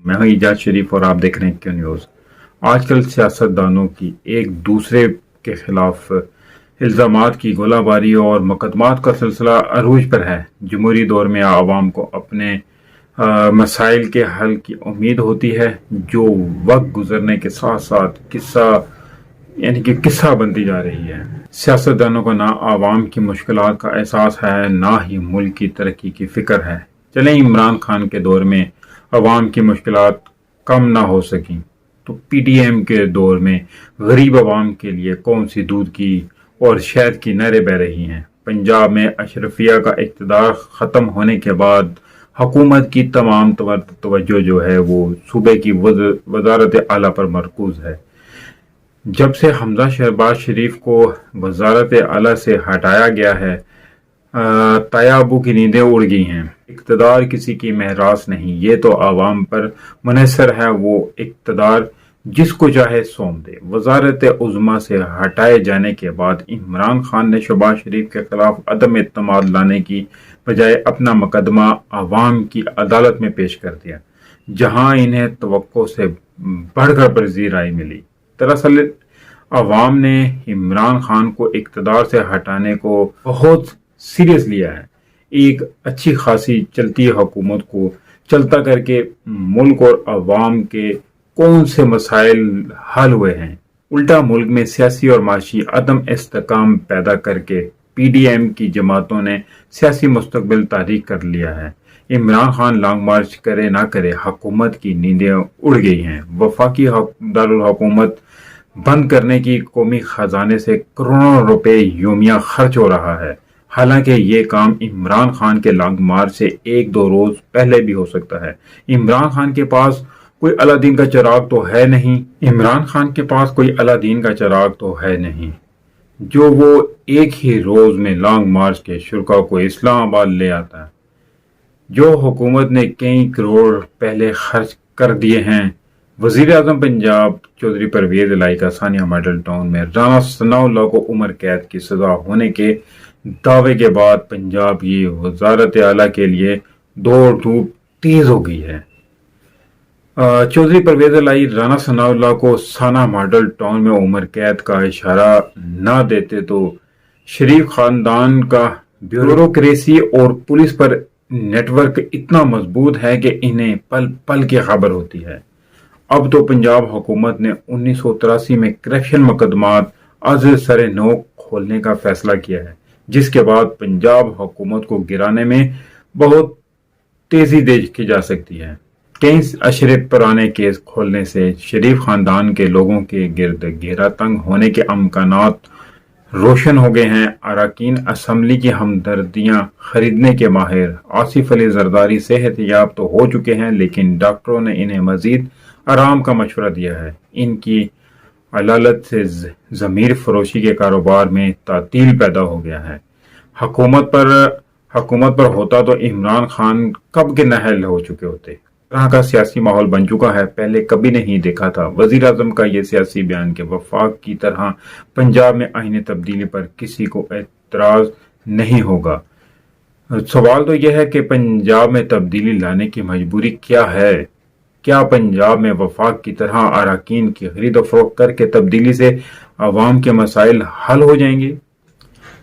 میں ہوں ایجاد شریف اور آپ دیکھ رہے ہیں کیوں نیوز۔ آج کل سیاستدانوں کی ایک دوسرے کے خلاف الزامات کی گولہ باری اور مقدمات کا سلسلہ عروج پر ہے۔ جمہوری دور میں عوام کو اپنے مسائل کے حل کی امید ہوتی ہے، جو وقت گزرنے کے ساتھ ساتھ قصہ بنتی جا رہی ہے۔ سیاستدانوں کو نہ عوام کی مشکلات کا احساس ہے، نہ ہی ملک کی ترقی کی فکر ہے۔ چلیں، عمران خان کے دور میں عوام کی مشکلات کم نہ ہو سکیں تو پی ٹی ایم کے دور میں غریب عوام کے لیے کون سی دودھ کی اور شہد کی نہریں بہہ رہی ہیں۔ پنجاب میں اشرفیہ کا اقتدار ختم ہونے کے بعد حکومت کی تمام توجہ جو ہے وہ صوبے کی وزارت اعلیٰ پر مرکوز ہے۔ جب سے حمزہ شہباز شریف کو وزارت اعلیٰ سے ہٹایا گیا ہے، تایا ابو کی نیندیں اڑ گئی ہیں۔ اقتدار کسی کی مہراس نہیں، یہ تو عوام پر منحصر ہے، وہ اقتدار جس کو چاہے سونپ دے۔ وزارت عظمیٰ سے ہٹائے جانے کے بعد عمران خان نے شہباز شریف کے خلاف عدم اعتماد لانے کی بجائے اپنا مقدمہ عوام کی عدالت میں پیش کر دیا، جہاں انہیں توقع سے بڑھ کر پذیرائی ملی۔ دراصل عوام نے عمران خان کو اقتدار سے ہٹانے کو بہت سیریس لیا ہے۔ ایک اچھی خاصی چلتی حکومت کو چلتا کر کے ملک اور عوام کے کون سے مسائل حل ہوئے ہیں؟ الٹا ملک میں سیاسی اور معاشی عدم استحکام پیدا کر کے پی ڈی ایم کی جماعتوں نے سیاسی مستقبل تاریک کر لیا ہے۔ عمران خان لانگ مارچ کرے نہ کرے، حکومت کی نیندیں اڑ گئی ہیں۔ وفاقی دارالحکومت بند کرنے کی قومی خزانے سے کروڑوں روپے یومیہ خرچ ہو رہا ہے، حالانکہ یہ کام عمران خان کے لانگ مارچ سے ایک دو روز پہلے بھی ہو سکتا ہے۔ عمران خان کے پاس کوئی الادین کا چراغ تو ہے نہیں جو وہ ایک ہی روز میں لانگ مارچ کے شرکاء کو اسلام آباد لے آتا ہے۔ جو حکومت نے کئی کروڑ پہلے خرچ کر دیے ہیں۔ وزیر اعظم پنجاب چودھری پرویز الہی کا ثانیہ ماڈل ٹاؤن میں رانا ثناء اللہ کو عمر قید کی سزا ہونے کے دعوے کے بعد پنجاب کی وزارت اعلیٰ کے لیے دوڑ دھوپ تیز ہو گئی ہے۔ چودھری پرویز الہی رانا ثناء اللہ کو ثانیہ ماڈل ٹاؤن میں عمر قید کا اشارہ نہ دیتے تو شریف خاندان کا بیوروکریسی اور پولیس پر نیٹ ورک اتنا مضبوط ہے کہ انہیں پل پل کی خبر ہوتی ہے۔ اب تو پنجاب حکومت نے 1983 میں کرپشن مقدمات از سر نو کھولنے کا فیصلہ کیا ہے، جس کے بعد پنجاب حکومت کو گرانے میں بہت تیزی دیکھی جا سکتی ہے۔ کئی اشرے پرانے کیس کھولنے سے شریف خاندان کے لوگوں کے گرد گھیرا تنگ ہونے کے امکانات روشن ہو گئے ہیں۔ اراکین اسمبلی کی ہمدردیاں خریدنے کے ماہر آصف علی زرداری صحت یاب تو ہو چکے ہیں، لیکن ڈاکٹروں نے انہیں مزید آرام کا مشورہ دیا ہے۔ ان کی علالت سے ضمیر فروشی کے کاروبار میں تعطیل پیدا ہو گیا ہے۔ حکومت پر ہوتا تو عمران خان کب کے نااہل ہو چکے ہوتے۔ طرح کا سیاسی ماحول بن چکا ہے، پہلے کبھی نہیں دیکھا تھا۔ وزیر اعظم کا یہ سیاسی بیان کہ وفاق کی طرح پنجاب میں آئینی تبدیلی پر کسی کو اعتراض نہیں ہوگا۔ سوال تو یہ ہے کہ پنجاب میں تبدیلی لانے کی مجبوری کیا ہے؟ کیا پنجاب میں وفاق کی طرح اراکین کی خرید و فروخت کر کے تبدیلی سے عوام کے مسائل حل ہو جائیں گے؟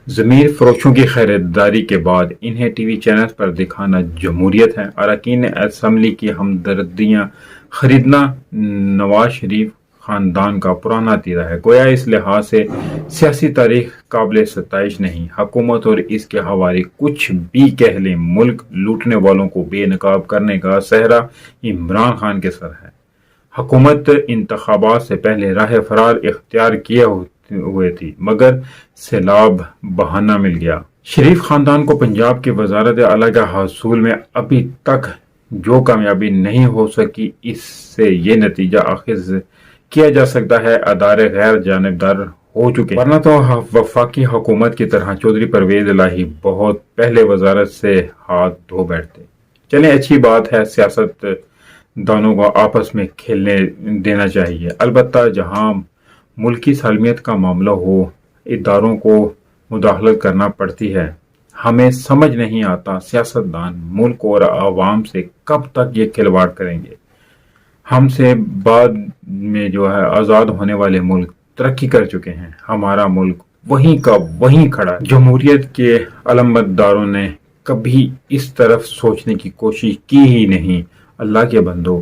ضمیر فروشوں کی خریداری کے بعد انہیں ٹی وی چینلز پر دکھانا جمہوریت ہے۔ اراکین اسمبلی کی ہمدردیاں خریدنا نواز شریف خاندان کا پرانا تیرا ہے۔ گویا اس لحاظ سے سیاسی تاریخ قابل ستائش نہیں۔ حکومت اور اس کے حوالی کچھ بھی کہہ لیں، ملک لوٹنے والوں کو بے نقاب کرنے کا صحرا عمران خان کے سر ہے۔ حکومت انتخابات سے پہلے راہ فرار اختیار کیے ہوئے تھی، مگر سیلاب بہانہ مل گیا۔ شریف خاندان کو پنجاب کی وزارت اعلیٰ کے حصول میں ابھی تک جو کامیابی نہیں ہو سکی، اس سے یہ نتیجہ اخذ کیا جا سکتا ہے ادارے غیر جانبدار ہو چکے ہیں، ورنہ تو وفاقی حکومت کی طرح چودھری پرویز الہی بہت پہلے وزارت سے ہاتھ دھو بیٹھتے۔ چلیں، اچھی بات ہے، سیاست دانوں کو آپس میں کھیلنے دینا چاہیے، البتہ جہاں ملکی سالمیت کا معاملہ ہو اداروں کو مداخلت کرنا پڑتی ہے۔ ہمیں سمجھ نہیں آتا سیاستدان ملک اور عوام سے کب تک یہ کھلواڑ کریں گے۔ ہم سے بعد میں جو ہے آزاد ہونے والے ملک ترقی کر چکے ہیں، ہمارا ملک وہیں کا وہیں کھڑا ہے۔ جمہوریت کے علمبرداروں نے کبھی اس طرف سوچنے کی کوشش کی ہی نہیں۔ اللہ کے بندو،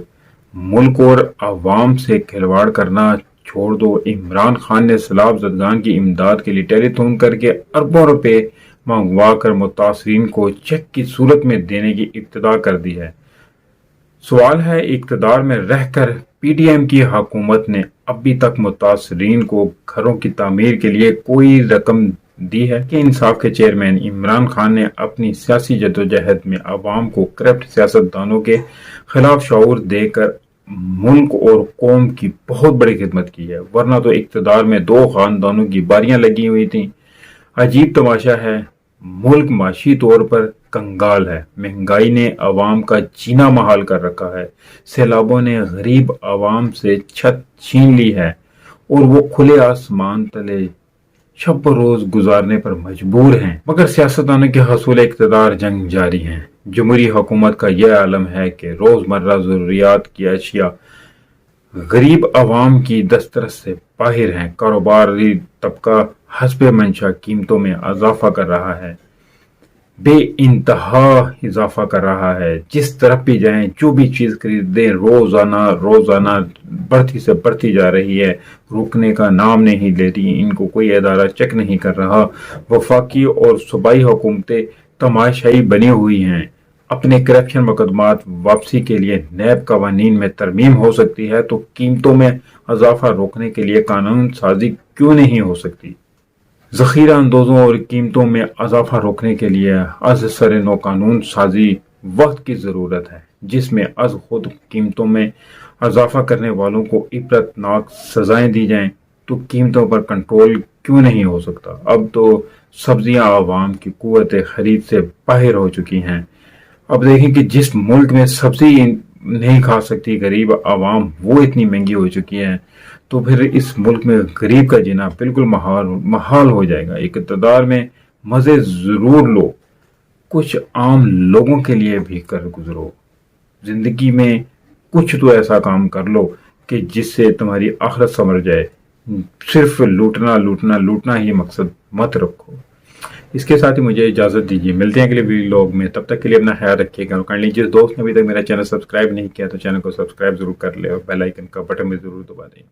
ملک اور عوام سے کھلواڑ کرنا چھوڑ دو۔ عمران خان نے سیلاب زدگان کی امداد کے لیے ٹیلی تھون کر کے اربوں روپے منگوا کر متاثرین کو چیک کی صورت میں دینے کی ابتدا کر دی ہے۔ سوال ہے، اقتدار میں رہ کر پی ڈی ایم کی حکومت نے ابھی تک متاثرین کو گھروں کی تعمیر کے لیے کوئی رقم دی ہے؟ کہ انصاف کے چیئرمین عمران خان نے اپنی سیاسی جدوجہد میں عوام کو کرپٹ سیاستدانوں کے خلاف شعور دے کر ملک اور قوم کی بہت بڑی خدمت کی ہے، ورنہ تو اقتدار میں دو خاندانوں کی باریاں لگی ہوئی تھیں۔ عجیب تماشا ہے، ملک معاشی طور پر کنگال ہے، مہنگائی نے عوام کا جینا محال کر رکھا ہے، سیلابوں نے غریب عوام سے چھت چھین لی ہے اور وہ کھلے آسمان تلے شب و روز گزارنے پر مجبور ہیں، مگر سیاستدانوں کے حصول اقتدار جنگ جاری ہیں۔ جمہوری حکومت کا یہ عالم ہے کہ روزمرہ ضروریات کی اشیاء غریب عوام کی دسترس سے باہر ہیں، کاروباری طبقہ حسب منشا قیمتوں میں اضافہ کر رہا ہے، بے انتہا اضافہ کر رہا ہے، جس طرف بھی جائیں جو بھی چیز خریدیں روزانہ بڑھتی سے بڑھتی جا رہی ہے، رکنے کا نام نہیں لیتی، ان کو کوئی ادارہ چیک نہیں کر رہا۔ وفاقی اور صوبائی حکومتیں تماشائی بنی ہوئی ہیں۔ اپنے کرپشن مقدمات واپسی کے لیے نیب قوانین میں ترمیم ہو سکتی ہے تو قیمتوں میں اضافہ روکنے کے لیے قانون سازی کیوں نہیں ہو سکتی؟ ذخیرہ اندوزوں اور قیمتوں میں اضافہ روکنے کے لیے از سر نو قانون سازی وقت کی ضرورت ہے، جس میں از خود قیمتوں میں اضافہ کرنے والوں کو عبرت ناک سزائیں دی جائیں تو قیمتوں پر کنٹرول کیوں نہیں ہو سکتا؟ اب تو سبزیاں عوام کی قوت خرید سے باہر ہو چکی ہیں۔ اب دیکھیں کہ جس ملک میں سبزی نہیں کھا سکتی غریب عوام، وہ اتنی مہنگی ہو چکی ہے، تو پھر اس ملک میں غریب کا جینا بالکل محال ہو جائے گا۔ اقتدار میں مزے ضرور لو، کچھ عام لوگوں کے لیے بھی کر گزرو، زندگی میں کچھ تو ایسا کام کر لو کہ جس سے تمہاری آخرت سنور جائے، صرف لوٹنا ہی مقصد مت رکھو۔ اس کے ساتھ ہی مجھے اجازت دیجیے، ملتے ہیں اگلے ویڈیو میں، تب تک کے لیے اپنا خیال رکھیے گا، اور کر لیجیے جس دوست نے ابھی تک میرا چینل سبسکرائب نہیں کیا تو چینل کو سبسکرائب ضرور کر لے اور بیل آئیکن کا بٹن بھی ضرور دبا دیں۔